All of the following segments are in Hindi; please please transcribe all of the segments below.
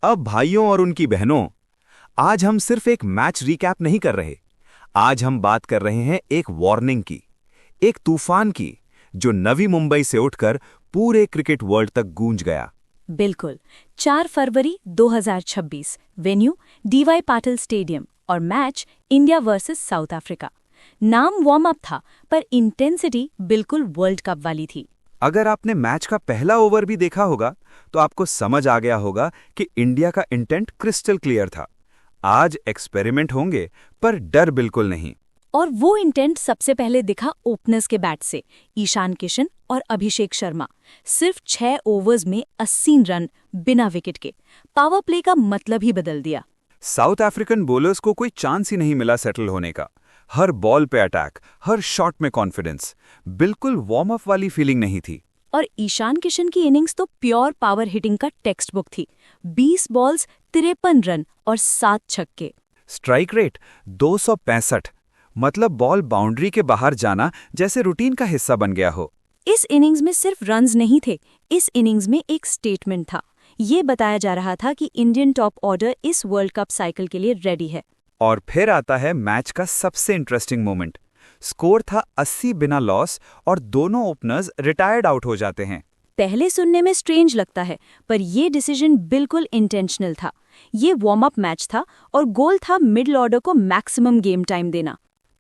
अब भाइयों और उनकी बहनों, आज हम सिर्फ एक मैच रिकैप नहीं कर रहे। आज हम बात कर रहे हैं एक वार्निंग की, एक तूफान की, जो नवी मुंबई से उठकर पूरे क्रिकेट वर्ल्ड तक गूंज गया। बिल्कुल। 4 फरवरी 2026, वेन्यू डीवाई पाटिल स्टेडियम और match India versus south Africa. नाम वार्म अप था, पर इंटेंसिटी बिल्कुल वर्ल्ड कप वाली थी। अगर आपने मैच का पहला ओवर भी देखा होगा तो आपको समझ आ गया होगा कि इंडिया का इंटेंट क्रिस्टल क्लियर था। आज एक्सपेरिमेंट होंगे, पर डर बिल्कुल नहीं। और वो इंटेंट सबसे पहले दिखा ओपनर्स के बैट से, ईशान किशन और अभिषेक शर्मा। सिर्फ 6 ओवर्स में 80 रन बिना विकेट के। पावर प्ले का मतलब ही बदल दिया। साउथ अफ्रीकन बॉलर्स को कोई चांस ही नहीं मिला सेटल होने का। हर बॉल पे अटैक, हर शॉट में कॉन्फिडेंस। बिल्कुल वार्म अप वाली फीलिंग नहीं थी। और ईशान किशन की इनिंग्स तो प्योर पावर हिटिंग का टेक्स्ट बुक थी। 20 बॉल्स, 53 रन और 7 छक्के। स्ट्राइक रेट 265, मतलब बॉल बाउंड्री के बाहर जाना जैसे रूटीन का हिस्सा बन गया हो। इस इनिंग्स में सिर्फ रन्स नहीं थे, इस इनिंग्स में एक स्टेटमेंट था। ये बताया जा रहा था कि इंडियन टॉप ऑर्डर इस वर्ल्ड कप साइकिल के लिए रेडी है। और फिर आता है मैच का सबसे इंटरेस्टिंग मोमेंट। स्कोर था 80 बिना लॉस और दोनों ओपनर्स रिटायर्ड आउट हो जाते हैं। पहले सुनने में स्ट्रेंज लगता है, पर ये डिसीजन बिल्कुल इंटेंशनल था। ये वार्म अप मैच था और गोल था मिडिल ऑर्डर को मैक्सिमम गेम टाइम देना।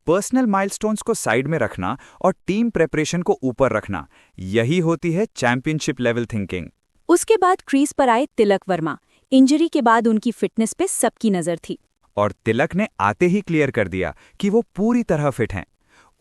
पर्सनल माइलस्टोन्स को साइड में रखना और टीम प्रेपरेशन को ऊपर रखना, यही होती है चैंपियनशिप लेवल थिंकिंग। उसके बाद क्रीज पर आए तिलक वर्मा। इंजरी के बाद उनकी फिटनेस पे सबकी नजर थी। और तिलक ने आते ही क्लियर कर दिया कि वो पूरी तरह फिट हैं।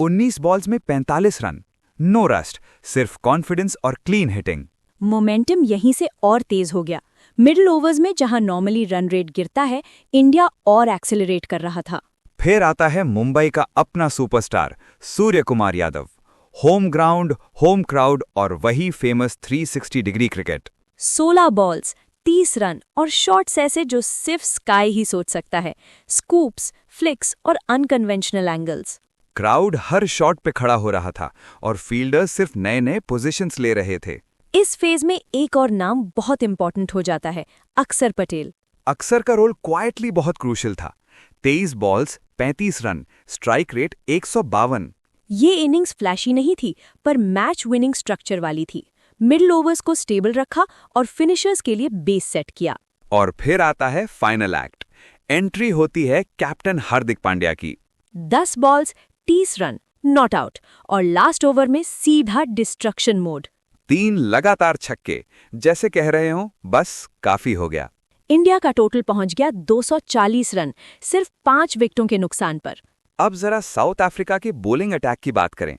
19 बॉल्स में 45 रन, नो रस्ट, सिर्फ कॉन्फिडेंस और क्लीन हिटिंग। मोमेंटम यहीं से और तेज हो गया। मिडिल ओवर्स में जहां नॉर्मली रन रेट गिरता है, इंडिया और एक्सेलरेट कर रहा था। फिर आता है मुंबई का अपना superstar Surya Kumar Yadav. Home ground, home crowd और वही famous 360 degree cricket. 16 balls, 30 run और शॉट्स ऐसे जो सिर्फ स्काई ही सोच सकता है। स्कूप्स, फ्लिक्स और अनकन्वेंशनल एंगल्स। क्राउड हर शॉट पे खड़ा हो रहा था और फील्डर्स सिर्फ नए नए पोजीशंस ले रहे थे। इस फेज में एक और नाम बहुत इंपॉर्टेंट हो जाता है, अक्षर पटेल। अक्षर का रोल क्वाइटली बहुत क्रूशियल था। 23 बॉल्स, 35 रन, स्ट्राइक रेट 152। ये इनिंग्स फ्लैशी नहीं थी, पर मैच विनिंग स्ट्रक्चर वाली थी। मिडिल ओवर्स को स्टेबल रखा और फिनिशर्स के लिए बेस सेट किया। और फिर आता है फाइनल एक्ट। एंट्री होती है कैप्टन हार्दिक पांड्या की। 10 बॉल्स, 30 रन, नॉट आउट और लास्ट ओवर में सीधा डिस्ट्रक्शन मोड। 3 लगातार छक्के, जैसे कह रहे हो बस काफी हो गया। इंडिया का टोटल पहुंच गया 240 रन, सिर्फ 5 विकेटों के नुकसान पर। अब जरा साउथ अफ्रीका के बॉलिंग अटैक की बात करें।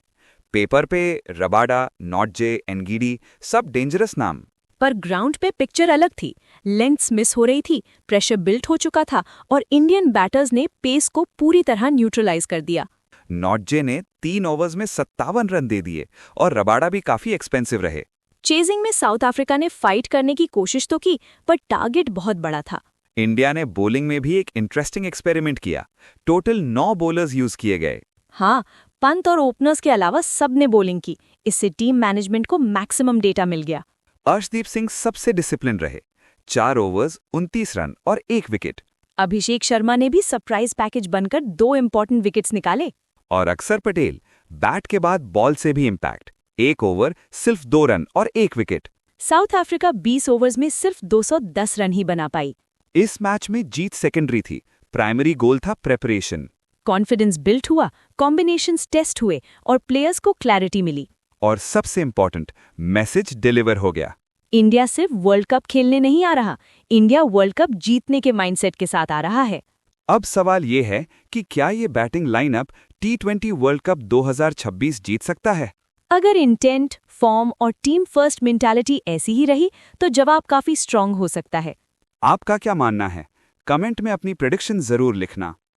पेपर पे रबाडा, नॉटजे, एनगीडी, सब डेंजरस नाम। पर ग्राउंड पे पिक्चर अलग थी। लेंथ्स मिस हो रही थी, प्रेशर बिल्ट हो चुका था और इंडियन बैटर्स ने पेस को पूरी तरह न्यूट्रलाइज कर दिया। नॉटजे ने 3 ओवर्स में 57 रन दे दिए और रबाडा भी काफी एक्सपेंसिव रहे। चेजिंग में साउथ अफ्रीका ने फाइट करने की कोशिश तो की, पर टारगेट बहुत बड़ा था। इंडिया ने बॉलिंग में भी एक इंटरेस्टिंग एक्सपेरिमेंट किया। टोटल 9 बॉलर्स यूज किए गए। हाँ, पंत और ओपनर्स के अलावा सबने बॉलिंग की। इससे टीम मैनेजमेंट को मैक्सिमम डेटा मिल गया। अर्शदीप सिंह सबसे डिसिप्लिन रहे। 4 ओवर्स, 29 रन और 1 विकेट। अभिषेक शर्मा ने भी सरप्राइज पैकेज बनकर 2 इंपॉर्टेंट विकेट्स निकाले। और अक्षर पटेल बैट के बाद बॉल से भी इम्पैक्ट। 1 ओवर, सिर्फ 2 रन और 1 विकेट। साउथ अफ्रीका 20 ओवर्स में सिर्फ 210 रन ही बना पाई। इस मैच में जीत सेकेंडरी थी, प्राइमरी गोल था प्रेपरेशन। कॉन्फिडेंस बिल्ट हुआ, कॉम्बिनेशंस टेस्ट हुए और प्लेयर्स को क्लैरिटी मिली। और सबसे इंपॉर्टेंट, मैसेज डिलीवर हो गया। इंडिया सिर्फ वर्ल्ड कप खेलने नहीं आ रहा, इंडिया वर्ल्ड कप जीतने के माइंडसेट के साथ आ रहा है। अब सवाल ये है कि क्या ये batting lineup T20 world cup 2026 जीत सकता है? अगर इंटेंट, फॉर्म और टीम फर्स्ट मेंटालिटी ऐसी ही रही तो जवाब काफी स्ट्रांग हो सकता है। आपका क्या मानना है? कमेंट में अपनी प्रेडिक्शन जरूर लिखना।